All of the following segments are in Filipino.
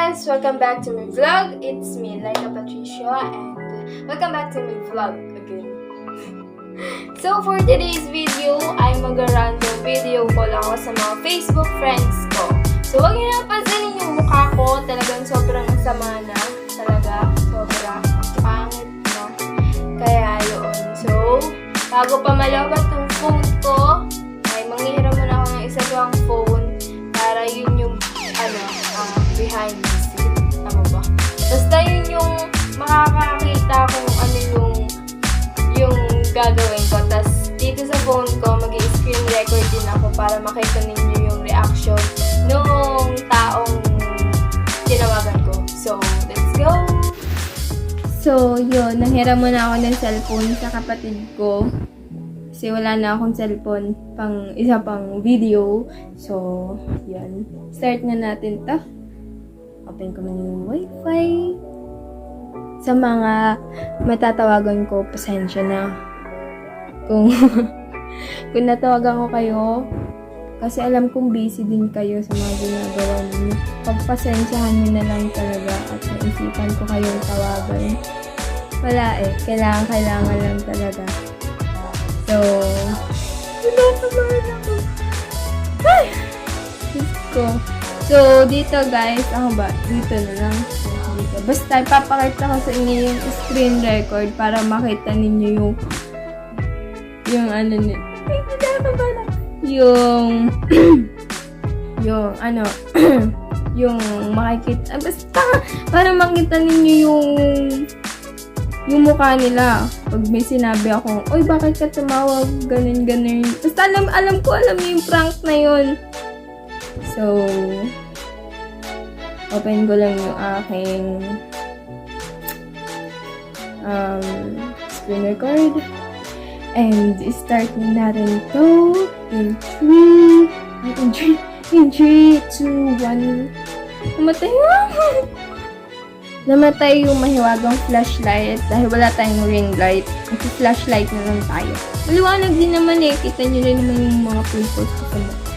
guys! Welcome back to my vlog. It's me, Lyka Patricio, and welcome back to my vlog again. So for today's video, ay mag-random video ko lang ako sa mga Facebook friends ko. So wag niyo na pansinin yung mukha ko, talagang sobrang sama na. Talaga, sobrang pangit na. Kaya yun. So, bago pa malabat yung phone ko, ay manghihiram muna ako ng isa pang phone para yun yung behind the scene. Tama ba? Basta yun yung makakakita kung ano yung gagawin ko. Tapos dito sa phone ko, mag-i-screen record din ako para makita ninyo yung reaction nung taong tinawagan ko. So, let's go! So, yun. Nanghiram muna ako ng cellphone sa kapatid ko. Kasi wala na akong cellphone pang isa pang video. So, yun. Start na natin to. Open ko muna yung wifi. Sa mga matatawagan ko, pasensya na. Kung natawagan ko kayo, kasi alam kong busy din kayo sa mga ginagawa ninyo. Pagpasensyahan nyo na lang talaga at naisipan ko kayong tawagan. Wala eh. Kailangan lang talaga. So, pinatamaan ako. Ay! Diyos ko. So, dito guys, ako ba? Dito na lang. Dito. Basta, papakita ko sa inyo yung screen record para makita ninyo yung ano nito. Ay, pinata ba na? Yung makikita. Basta, para makita ninyo yung mukha nila. Pag may sinabi ako, oy, bakit ka tumawag? Ganun. Basta alam yung prank na yun. So, open ko lang yung aking screen record. And start natin to in 3, 2, 1. Namatay yung mahiwagang flashlight dahil wala tayong ring light. Flashlight na lang tayo. Maliwanag din naman eh. Kita nyo rin naman yung mga pimples ko sa mukha.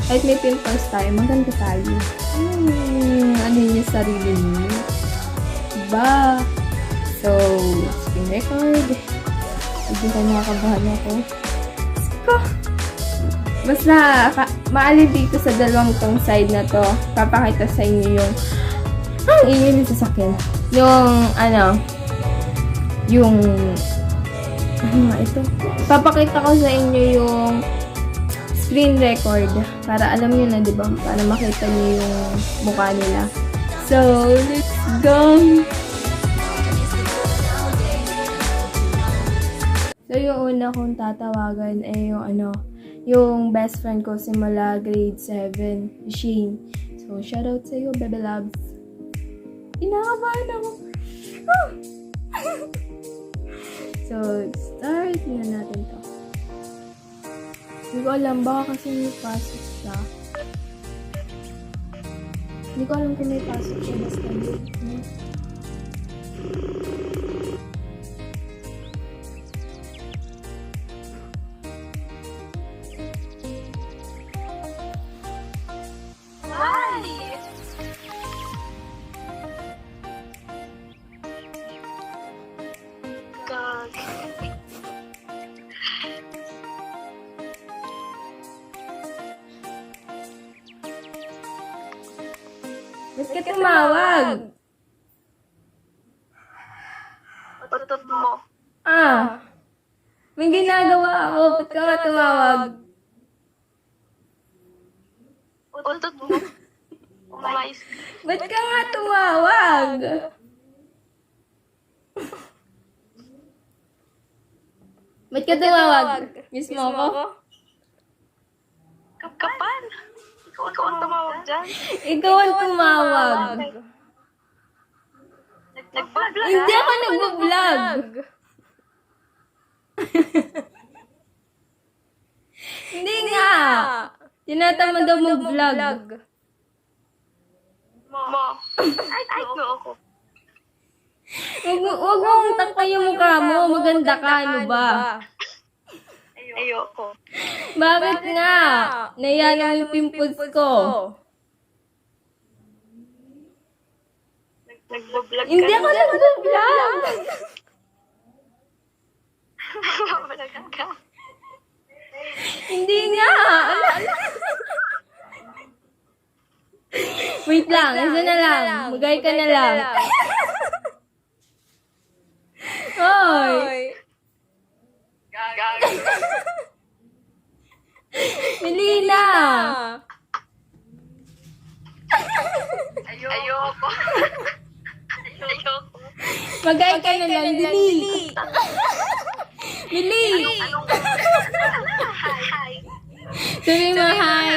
Kahit may pimples tayo, maganda tayo. Ano yung sarili niyo? Diba? So, screen record. Hindi ka nakakabahan ako. Ko! Basta, maalin dito sa dalawang tong side na to, papakita sa inyo yung ang ingay ng sasakyan. Ito. Papakita ko sa inyo yung screen record para alam nyo na, diba? Para makita nyo yung mukha nila. So, let's go! So, yung una kong tatawagan ay yung best friend ko simula grade 7, Shane. So, shoutout sa iyo, baby loves. Inakabahan ako. So, start na natin to. Hindi ko alam, baka kasi may pasok siya. Hindi ko alam kung may pasok siya, basta yun. Ba't ka tumawag? Utot mo. May ginagawa ako. Ba't ka nga tumawag? Utot mo. Umayos. Ba't ka nga tumawag? Ba't ka tumawag? Miss mo ako? Kapal. Ikaw ang tumawag dyan. Ikaw ang tumawag. Nag-vlog. Hindi ako nag-vlog. Hindi nga. Tinatamad daw mag-vlog. Mo. Ay, no ako. Huwag mong takpan yung mukha mo. Maganda ka, ano ba? Ayoko. Bakit nga? Naiya lang yung pimples ko. Nagbablog ka. Hindi ako nag-vlog. Nagbablog ka. Hindi nga. Wait lang, isa na lang. Magay ka na lang. Hoy. Gago. Melina. Ayoko. Ayoko. Magay ka na lang, dili. Mili. Anong hi? Sabi mo hi.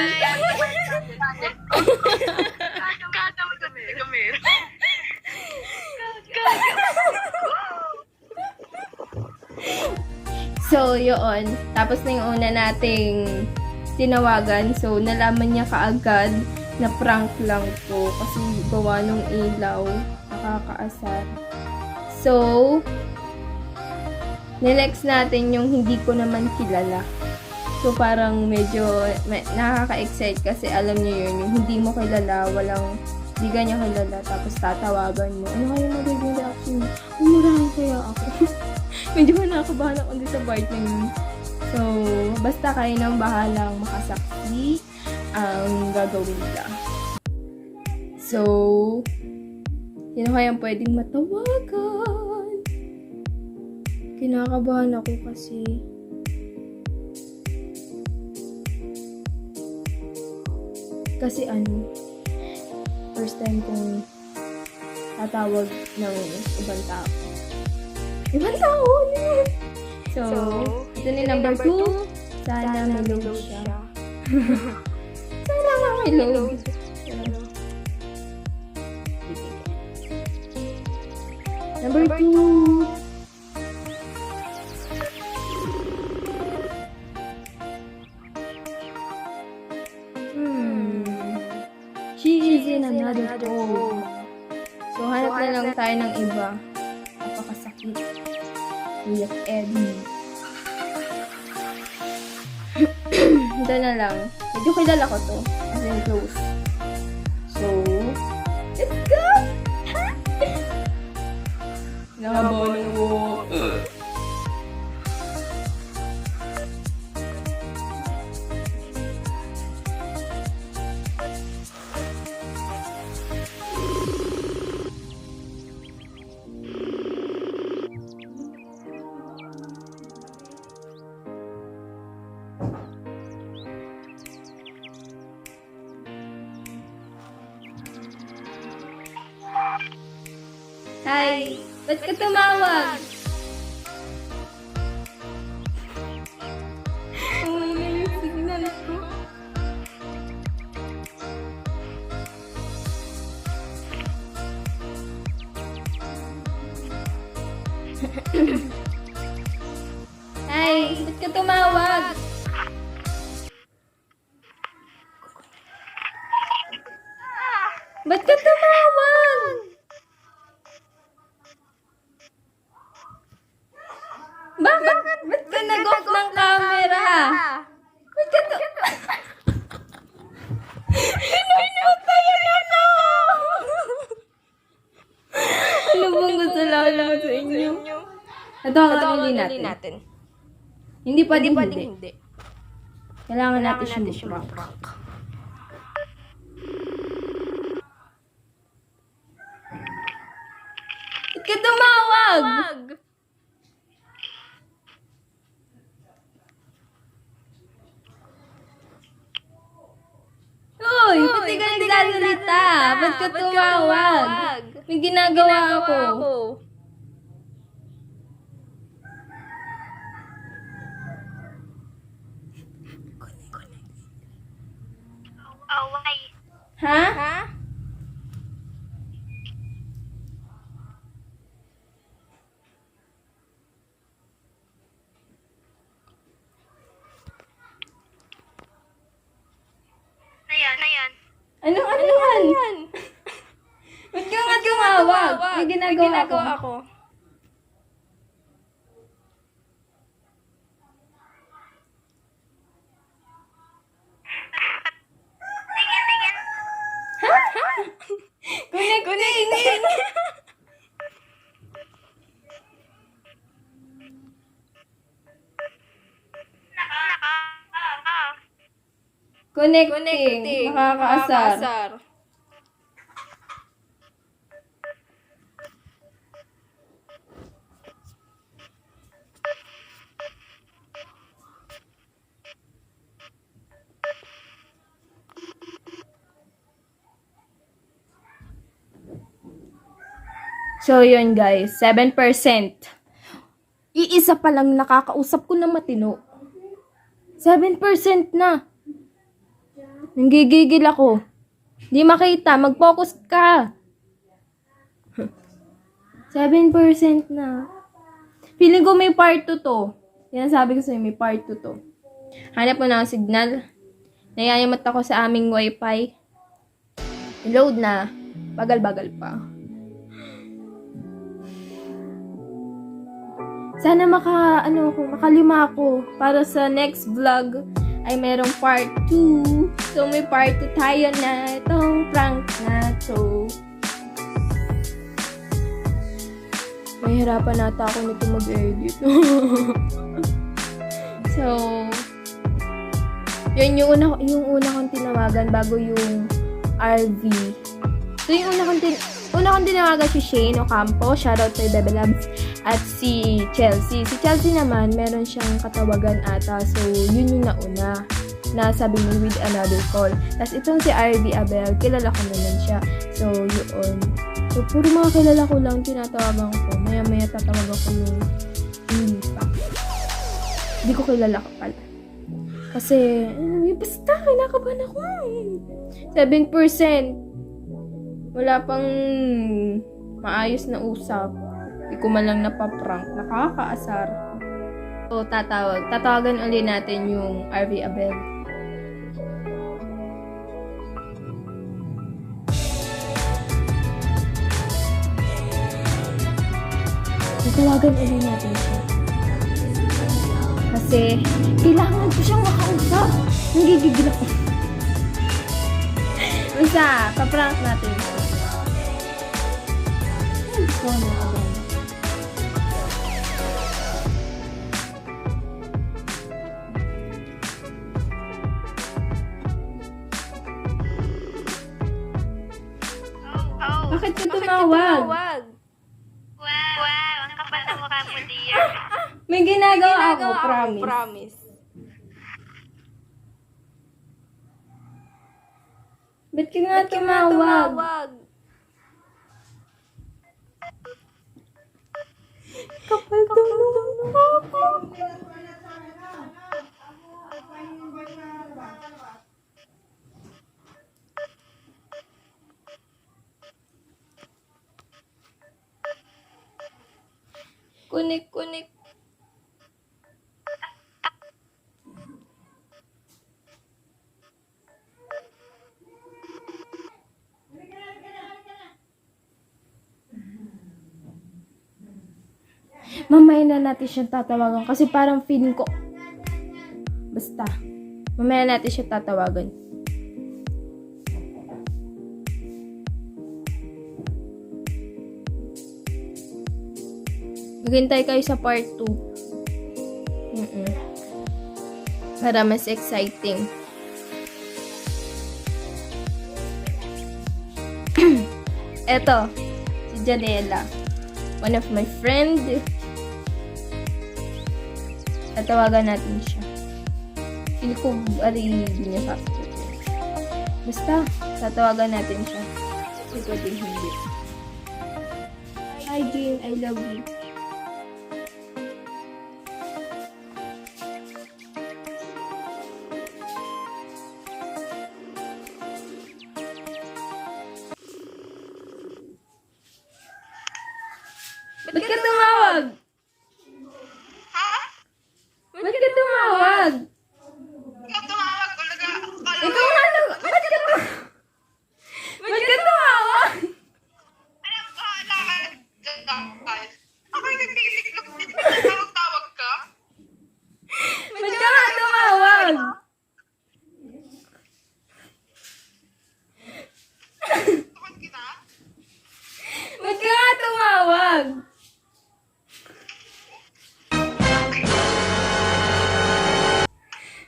Kami. So, yun. Tapos na yung una nating tinawagan. So, nalaman niya kaagad na prank lang to. Kasi gawa nung ilaw. Nakakaasar. So, ninext natin yung hindi ko naman kilala. So, parang medyo nakaka-excite kasi alam niyo yun, yung hindi mo kilala, hindi ka niya kilala, tapos tatawagan mo. Ano kaya magiging reaction mo? Umurahan kaya ako. Medyo nakakabahan ako din sa part na yun. So, basta kayo nang bahalang makasaksi ang gagawin nila. So, sino kayang pwedeng matawagan? Kinakabahan ako kasi. Kasi first time kong tatawag ng ibang tao. Ibang tao? Ano yun? So, ito na yung number 2. Sana may load siya. Sana may load. Number 2. She is in another phone. So, hanap na lang tayo ng iba. Napakasakit. Kuya Eddie. Ito na lang. Medyo kilala ko to. As in close. So, let's go! Nakabono mo. Hi! Ba't ka tumawag? Uy, na yung signal ko. Hi! Ba't ka tumawag? Ba't ka tumawag? Bakit? Ba't ka nag-off ng camera? Ba't ka to? Pinutayan ako! Ano bang gusto lalo sa inyo? Ito ang hindi natin. Hindi pwedeng hindi. Kailangan natin siya mag-prank. Ba't ka tumawag? Uy, pati ka nagsasalita. Ba't ka tumawag? May ginagawa ako. Away. Ha? Ayan. Ano yan? Ba't ka nga tumawag? May ginagawa ako. Tingin. Connecting! Connecting. Nakakaasar. So, yun guys. 7%. Iisa pa lang nakakausap ko na matino. 7% na. Nanggigigil ako. Di makita. Mag-focus ka. 7% na. Feeling ko may part 2 to. Yan sabi ko sa'yo, may part 2 to. Hanap mo na ang signal. Nayayamat ako sa aming wifi. Load na. Bagal-bagal pa. Sana makalima ako para sa next vlog ay merong part 2. So, may part 2 tayo na itong prank na to. Mahirapan nata ako nito mag-edit. So, yun yung una kong tinawagan bago yung RV. So, yung una kong tinawagan si Shane Ocampo. Shoutout kay Bebe Labs. At si Chelsea. Si Chelsea naman, meron siyang katawagan ata. So, yun yung nauna. Na sabi mo with another call. Tapos itong si RV Abel, kilala ko naman siya. So, yun. So, puro mga kilala ko lang tinatawagan ko. Maya-maya tatawag ako yung hindi pa. Hindi ko kilala ka pala. Kasi, basta, kinakabahan ako. 7%. Wala pang maayos na usap. Hindi ko man lang napaprank. Nakakaasar. So, tatawagan ulit natin yung RV Abel. Tatawagan ulit natin siya. Kasi, kailangan ko siyang makausap. Nagigigil ako. Basta, paprank natin siya. Gusto na ako. Bakit ka tumawag? Wow, ang kapal na mukha mo, dear. May ginagawa ako, promise. Ba't ka nga tumawag? Kapal tulong ako. Kunik. Mamaya na natin siyang tatawagan kasi parang feeling ko. Basta. Mamaya natin siyang tatawagan. Maghintay kayo sa part 2. Para mas exciting. Eto, si Janela. One of my friend. Tatawagan natin siya. Feel ko, hindi niya capture. Basta, tatawagan natin siya. Ito din hindi. Hi, Jane. I love you. Ba't ka tumawag? Ha? Ba't ka tumawag? Ikaw tumawag talaga. Ikaw nga ba't ka tumawag? Alam ko, lakad. Ako yung nagtitiklop dito. Tawag ka? Ba't ka nga tumawag? Tukod kita? Ba't ka nga tumawag?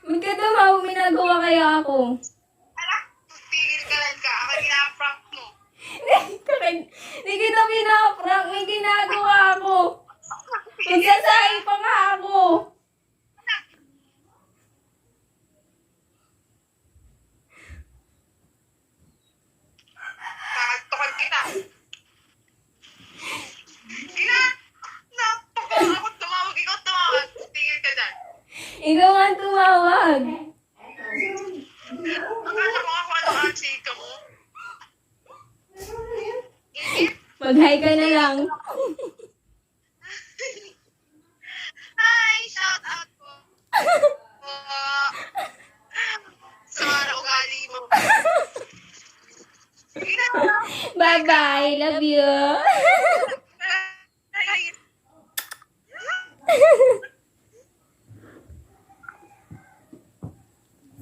Ba't ka tumawag? May nagawa kaya ako? Anak, tigil ka lang ka. Ako ginaprank mo. Hindi kita pinaprank. May ginagawa ako. Magsasaing pa nga ako. Kakagtukan kita. Ina, napakala ako tumawag. Ikaw tumawag. Tigil ka dyan. Ikaw nga tumawag. Akala ko ako ano ang chika mo. Mag-hi ka na lang. Hi, shout out po. Sa ugali mo. Ina, Bye-bye. Love you.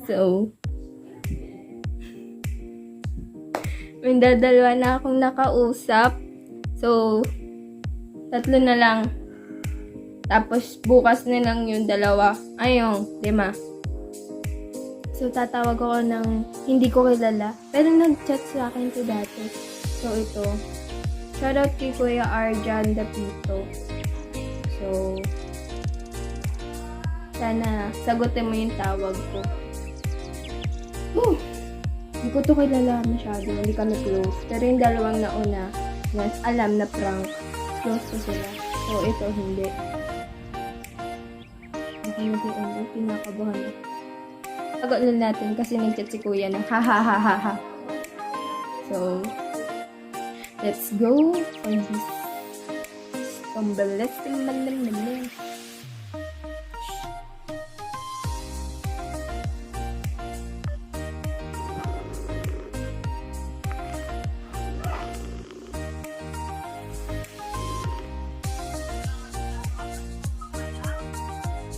So, may dadalwa na akong nakausap. So, 3 na lang. Tapos, bukas na lang yung 2. Ayun, 5. So, tatawag ako ng hindi ko kilala. Pero nag-chat sa akin to dati. So, ito. Shoutout kay Kuya Arjan Dapito. So, sana sagutin mo yung tawag ko. Hindi ko to kilala masyado. Hindi kami close. Pero yung 2 nauna, mas alam na prank. Close ko sila. So, ito hindi. Baka nag-i-end. Pinakabahan ako. Sagot lang natin kasi nag-chat si Kuya ng ha. So, let's go for this pambalesting malam.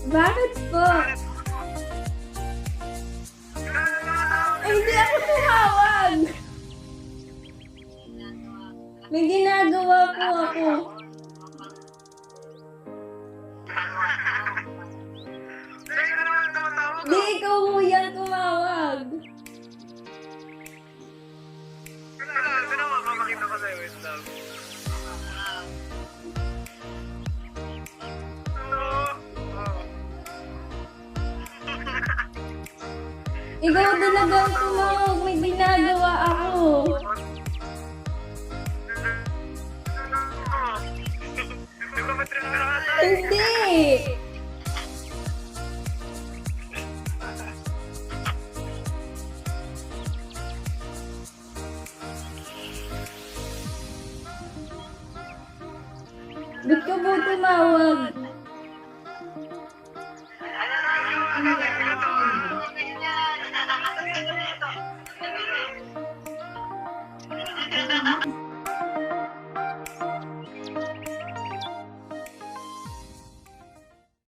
Bakit po? Ay, hindi ako tumawag. May ginagawa po ako. Di, ikaw kuya tumawag. Mamakita ko sa'yo, wait lang. Ikaw talagang tumawag. May ginagawa ako. Hindi. Ba't ka po tumawag?